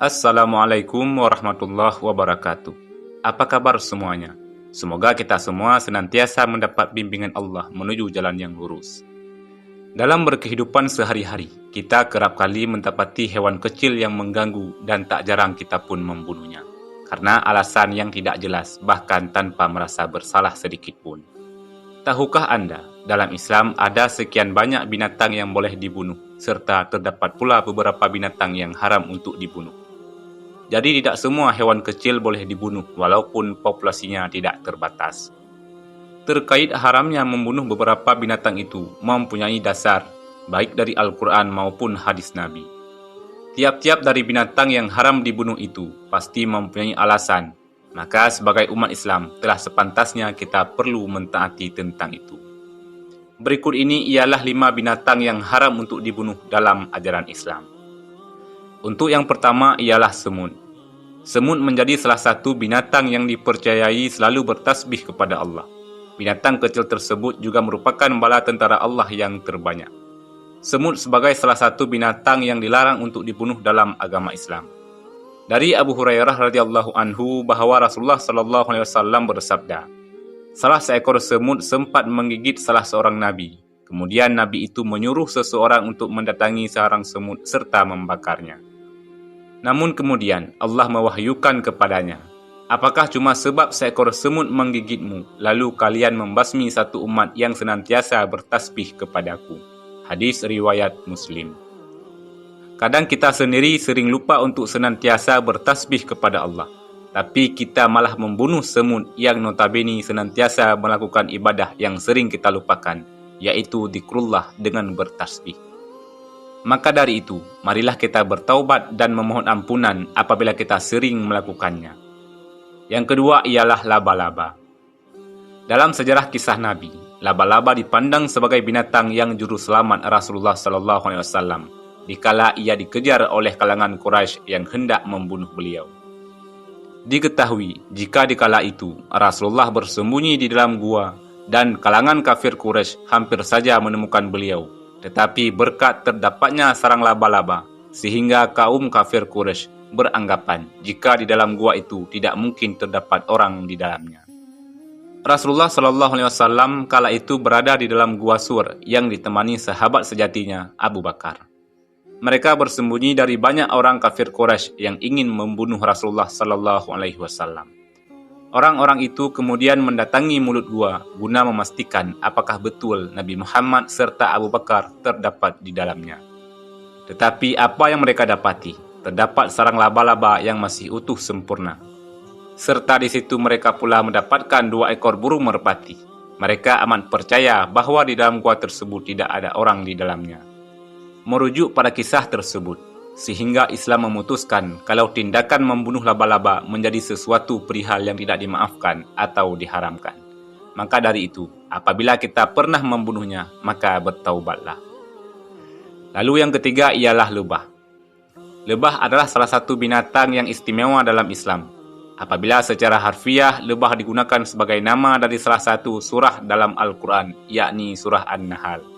Assalamualaikum warahmatullahi wabarakatuh. Apa kabar semuanya? Semoga kita semua senantiasa mendapat bimbingan Allah menuju jalan yang lurus. Dalam berkehidupan sehari-hari, kita kerap kali mendapati hewan kecil yang mengganggu dan tak jarang kita pun membunuhnya. Karena alasan yang tidak jelas, bahkan tanpa merasa bersalah sedikit pun. Tahukah Anda, dalam Islam ada sekian banyak binatang yang boleh dibunuh, serta terdapat pula beberapa binatang yang haram untuk dibunuh. Jadi tidak semua hewan kecil boleh dibunuh walaupun populasinya tidak terbatas. Terkait haramnya membunuh beberapa binatang itu mempunyai dasar, baik dari Al-Quran maupun hadis Nabi. Tiap-tiap dari binatang yang haram dibunuh itu pasti mempunyai alasan, maka sebagai umat Islam telah sepantasnya kita perlu mentaati tentang itu. Berikut ini ialah 5 binatang yang haram untuk dibunuh dalam ajaran Islam. Untuk yang pertama ialah semut. Semut menjadi salah satu binatang yang dipercayai selalu bertasbih kepada Allah. Binatang kecil tersebut juga merupakan bala tentara Allah yang terbanyak. Semut sebagai salah satu binatang yang dilarang untuk dibunuh dalam agama Islam. Dari Abu Hurairah radhiyallahu anhu bahwa Rasulullah sallallahu alaihi wasallam bersabda, salah seekor semut sempat menggigit salah seorang nabi. Kemudian nabi itu menyuruh seseorang untuk mendatangi sarang semut serta membakarnya. Namun kemudian Allah mewahyukan kepadanya, apakah cuma sebab seekor semut menggigitmu, lalu kalian membasmi satu umat yang senantiasa bertasbih kepadaku? Hadis riwayat Muslim. Kadang kita sendiri sering lupa untuk senantiasa bertasbih kepada Allah. Tapi kita malah membunuh semut yang notabene senantiasa melakukan ibadah yang sering kita lupakan, yaitu zikrullah dengan bertasbih. Maka dari itu, marilah kita bertaubat dan memohon ampunan apabila kita sering melakukannya. Yang kedua ialah laba-laba. Dalam sejarah kisah Nabi, laba-laba dipandang sebagai binatang yang juru selamat Rasulullah SAW dikala ia dikejar oleh kalangan Quraisy yang hendak membunuh beliau. Diketahui jika dikala itu Rasulullah bersembunyi di dalam gua dan kalangan kafir Quraisy hampir saja menemukan beliau, tetapi berkat terdapatnya sarang laba-laba sehingga kaum kafir Quraisy beranggapan jika di dalam gua itu tidak mungkin terdapat orang di dalamnya. Rasulullah SAW kala itu berada di dalam gua Sur yang ditemani sahabat sejatinya Abu Bakar. Mereka bersembunyi dari banyak orang kafir Quraisy yang ingin membunuh Rasulullah SAW. Orang-orang itu kemudian mendatangi mulut gua guna memastikan apakah betul Nabi Muhammad serta Abu Bakar terdapat di dalamnya. Tetapi apa yang mereka dapati? Terdapat sarang laba-laba yang masih utuh sempurna. Serta di situ mereka pula mendapatkan 2 ekor burung merpati. Mereka amat percaya bahwa di dalam gua tersebut tidak ada orang di dalamnya. Merujuk pada kisah tersebut, sehingga Islam memutuskan kalau tindakan membunuh laba-laba menjadi sesuatu perihal yang tidak dimaafkan atau diharamkan. Maka dari itu, apabila kita pernah membunuhnya, maka bertaubatlah. Lalu yang ketiga ialah lebah. Lebah adalah salah satu binatang yang istimewa dalam Islam. Apabila secara harfiah, lebah digunakan sebagai nama dari salah satu surah dalam Al-Quran, yakni surah An-Nahl.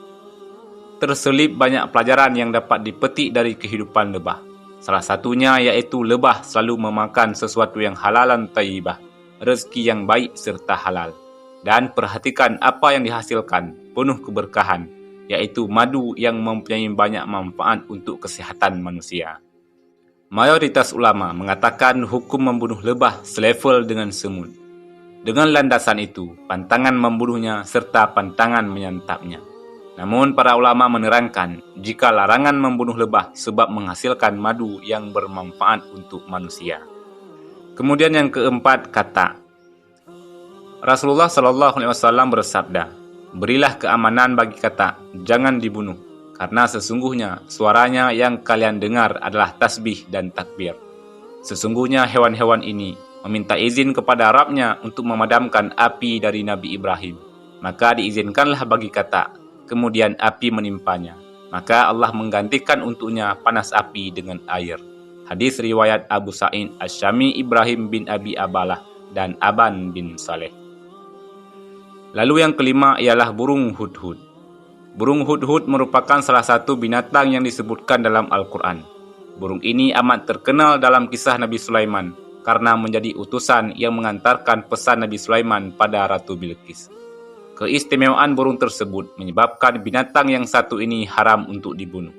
Terselip banyak pelajaran yang dapat dipetik dari kehidupan lebah. Salah satunya yaitu lebah selalu memakan sesuatu yang halalan thayyibah, rezeki yang baik serta halal. Dan perhatikan apa yang dihasilkan, penuh keberkahan, yaitu madu yang mempunyai banyak manfaat untuk kesehatan manusia. Mayoritas ulama mengatakan hukum membunuh lebah selevel dengan semut. Dengan landasan itu, pantangan membunuhnya serta pantangan menyantapnya. Namun para ulama menerangkan jika larangan membunuh lebah sebab menghasilkan madu yang bermanfaat untuk manusia. Kemudian yang keempat kata. Rasulullah SAW bersabda, berilah keamanan bagi kata, jangan dibunuh, karena sesungguhnya suaranya yang kalian dengar adalah tasbih dan takbir. Sesungguhnya hewan-hewan ini meminta izin kepada Rabb-nya untuk memadamkan api dari Nabi Ibrahim. Maka diizinkanlah bagi kata, kemudian api menimpanya. Maka Allah menggantikan untuknya panas api dengan air. Hadis riwayat Abu Sa'id Asy-Syami Ibrahim bin Abi Abalah dan Aban bin Saleh. Lalu yang kelima ialah burung hudhud. Burung hudhud merupakan salah satu binatang yang disebutkan dalam Al-Quran. Burung ini amat terkenal dalam kisah Nabi Sulaiman karena menjadi utusan yang mengantarkan pesan Nabi Sulaiman pada Ratu Bilqis. Keistimewaan burung tersebut menyebabkan binatang yang satu ini haram untuk dibunuh.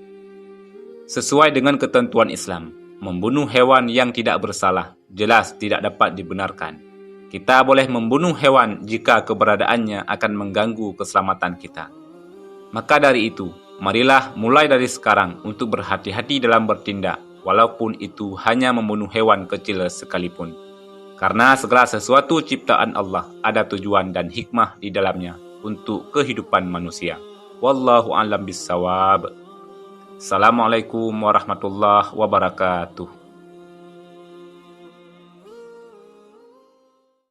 Sesuai dengan ketentuan Islam, membunuh hewan yang tidak bersalah jelas tidak dapat dibenarkan. Kita boleh membunuh hewan jika keberadaannya akan mengganggu keselamatan kita. Maka dari itu, marilah mulai dari sekarang untuk berhati-hati dalam bertindak, walaupun itu hanya membunuh hewan kecil sekalipun. Karena segala sesuatu ciptaan Allah ada tujuan dan hikmah di dalamnya untuk kehidupan manusia. Wallahu a'lam bissawab. Assalamualaikum warahmatullahi wabarakatuh.